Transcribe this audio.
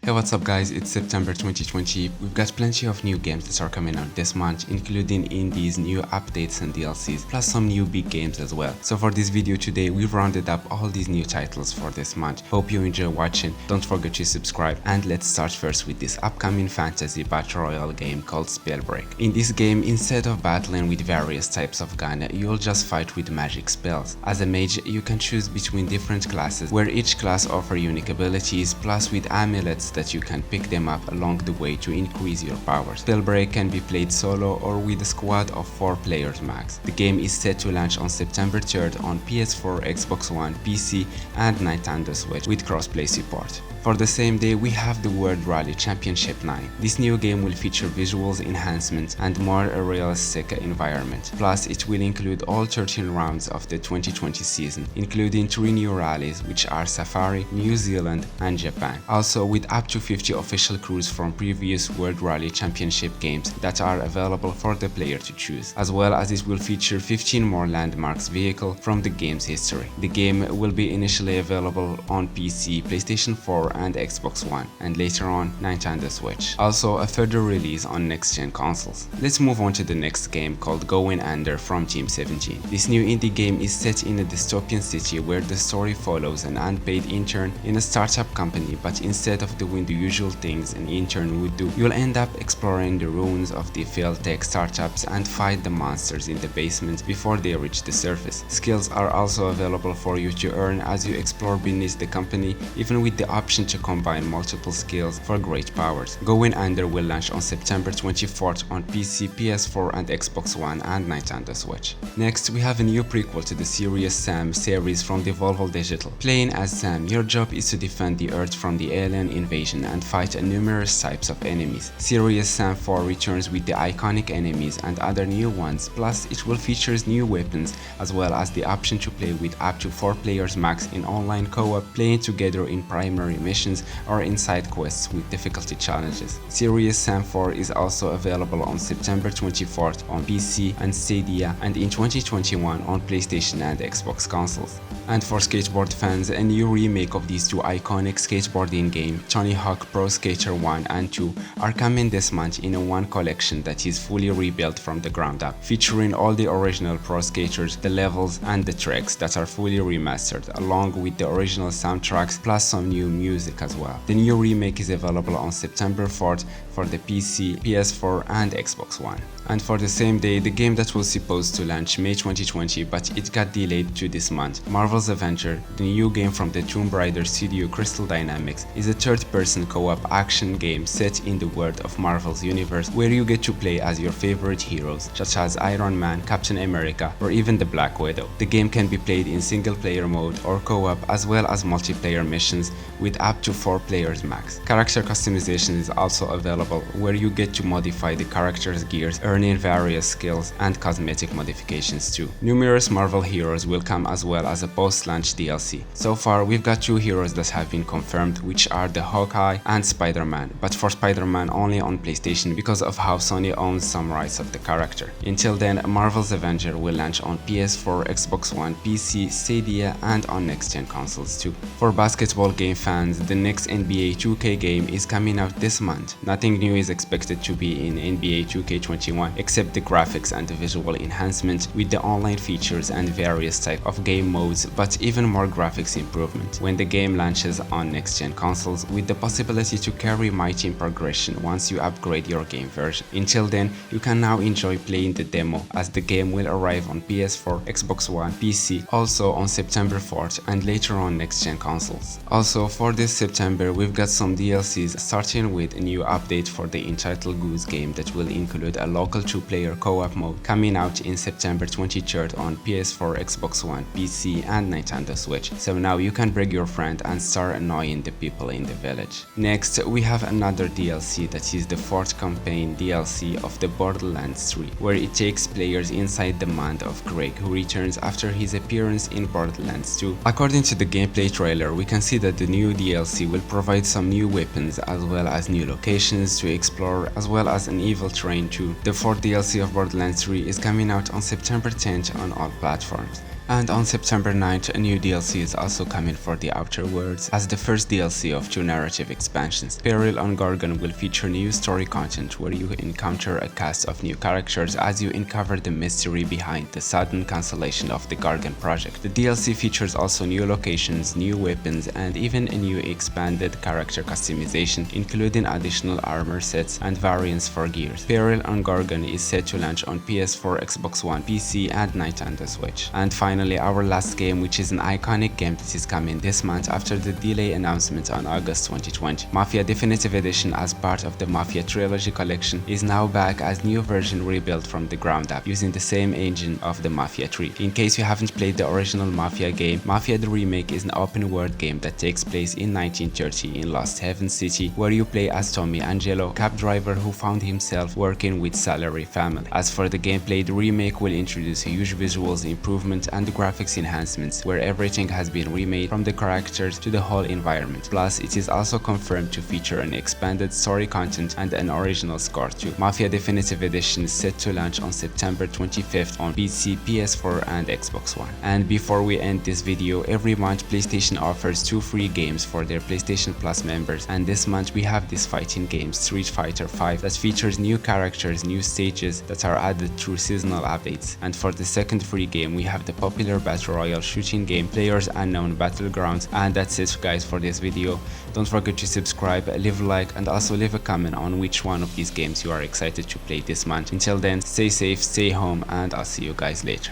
Hey, what's up guys, it's September 2020. We've got plenty of new games that are coming out this month, including indies, new updates and DLCs, plus some new big games as well. So for this video today, we've rounded up all these new titles for this month. Hope you enjoy watching, don't forget to subscribe, and let's start first with this upcoming fantasy battle royale game called Spellbreak. In this game, instead of battling with various types of gun, you'll just fight with magic spells. As a mage, you can choose between different classes, where each class offers unique abilities, plus with amulets that you can pick them up along the way to increase your powers. Spellbreak can be played solo or with a squad of 4 players max. The game is set to launch on September 3rd on PS4, Xbox One, PC and Nintendo Switch with crossplay support. For the same day, we have the World Rally Championship 9. This new game will feature visuals enhancements and more a realistic environment. Plus, it will include all 13 rounds of the 2020 season, including 3 new rallies, which are Safari, New Zealand and Japan. Also, with up to 50 official crews from previous World Rally Championship games that are available for the player to choose, as well as it will feature 15 more landmarks vehicles from the game's history. The game will be initially available on PC, PlayStation 4 and Xbox One, and later on Nintendo Switch. Also a further release on next-gen consoles. Let's move on to the next game called Going Under from Team 17. This new indie game is set in a dystopian city where the story follows an unpaid intern in a startup company, but instead of doing the usual things an intern would do, you'll end up exploring the ruins of the failed tech startups and fight the monsters in the basement before they reach the surface. Skills are also available for you to earn as you explore beneath the company, even with the option to combine multiple skills for great powers. Going Under will launch on September 24th on PC, PS4 and Xbox One and Nintendo Switch. Next, we have a new prequel to the Serious Sam series from Devolver Digital. Playing as Sam, your job is to defend the Earth from the alien invasion and fight numerous types of enemies. Serious Sam 4 returns with the iconic enemies and other new ones, plus it will feature new weapons as well as the option to play with up to 4 players max in online co-op, playing together in primary missions or in side quests with difficulty challenges. Serious Sam 4 is also available on September 24th on PC and Stadia, and in 2021 on PlayStation and Xbox consoles. And for skateboard fans, a new remake of these two iconic skateboarding games, Tony Hawk Pro Skater 1 and 2, are coming this month in a one collection that is fully rebuilt from the ground up, featuring all the original pro skaters, the levels and the tracks that are fully remastered, along with the original soundtracks plus some new music as well. The new remake is available on September 4th for the PC, PS4 and Xbox One. And for the same day, the game that was supposed to launch May 2020 but it got delayed to this month, Marvel's Avenger, the new game from the Tomb Raider studio Crystal Dynamics, is a third-person co-op action game set in the world of Marvel's universe where you get to play as your favorite heroes such as Iron Man, Captain America or even the Black Widow. The game can be played in single-player mode or co-op as well as multiplayer missions with up to 4 players max. Character customization is also available where you get to modify the character's gears, earning various skills and cosmetic modifications too. Numerous Marvel heroes will come as well as a post-launch DLC. So far we've got 2 heroes that have been confirmed, which are the Hawkeye and Spider-Man, but for Spider-Man only on PlayStation because of how Sony owns some rights of the character. Until then, Marvel's Avenger will launch on PS4, Xbox One, PC, Stadia and on next-gen consoles too. For basketball game fans, the next NBA 2K game is coming out this month. Nothing new is expected to be in NBA 2K21 except the graphics and the visual enhancement with the online features and various type of game modes, but even more graphics improvement when the game launches on next-gen consoles, with the possibility to carry my team progression once you upgrade your game version. Until then, you can now enjoy playing the demo as the game will arrive on PS4, Xbox One, PC, also on September 4th and later on next-gen consoles. Also for this September, we've got some DLCs, starting with a new update for the Entitled Goose game that will include a local 2-player co-op mode coming out in September 23rd on PS4, Xbox One, PC and Nintendo Switch. So now you can bring your friend and start annoying the people in the village. Next, we have another DLC that is the 4th campaign DLC of the Borderlands 3, where it takes players inside the mind of Greg, who returns after his appearance in Borderlands 2. According to the gameplay trailer, we can see that the new DLC will provide some new weapons as well as new locations to explore, as well as an evil train too. The 4th DLC of Borderlands 3 is coming out on September 10th on all platforms. And on September 9th, a new DLC is also coming for the Outer Worlds as the first DLC of 2 narrative expansions. Peril on Gargan will feature new story content where you encounter a cast of new characters as you uncover the mystery behind the sudden cancellation of the Gargan project. The DLC features also new locations, new weapons, and even a new expanded character customization, including additional armor sets and variants for gears. Peril on Gargan is set to launch on PS4, Xbox One, PC, and Nintendo Switch. And finally, our last game, which is an iconic game that is coming this month after the delay announcement on August 2020. Mafia Definitive Edition, as part of the Mafia Trilogy collection, is now back as new version rebuilt from the ground up using the same engine of the Mafia 3. In case you haven't played the original Mafia game, Mafia the Remake is an open world game that takes place in 1930 in Lost Heaven City, where you play as Tommy Angelo, a cab driver who found himself working with Salary family. As for the gameplay, the remake will introduce huge visuals improvement and graphics enhancements, where everything has been remade from the characters to the whole environment. Plus, it is also confirmed to feature an expanded story content and an original score too. Mafia Definitive Edition is set to launch on September 25th on PC, PS4, and Xbox One. And before we end this video, every month PlayStation offers 2 free games for their PlayStation Plus members, and this month we have this fighting game Street Fighter V that features new characters, new stages that are added through seasonal updates. And for the second free game, we have the popular battle royale shooting game PlayerUnknown's Battlegrounds. And that's it guys for this video. Don't forget to subscribe, leave a like, and also leave a comment on which one of these games you are excited to play this month. Until then, stay safe, stay home, and I'll see you guys later.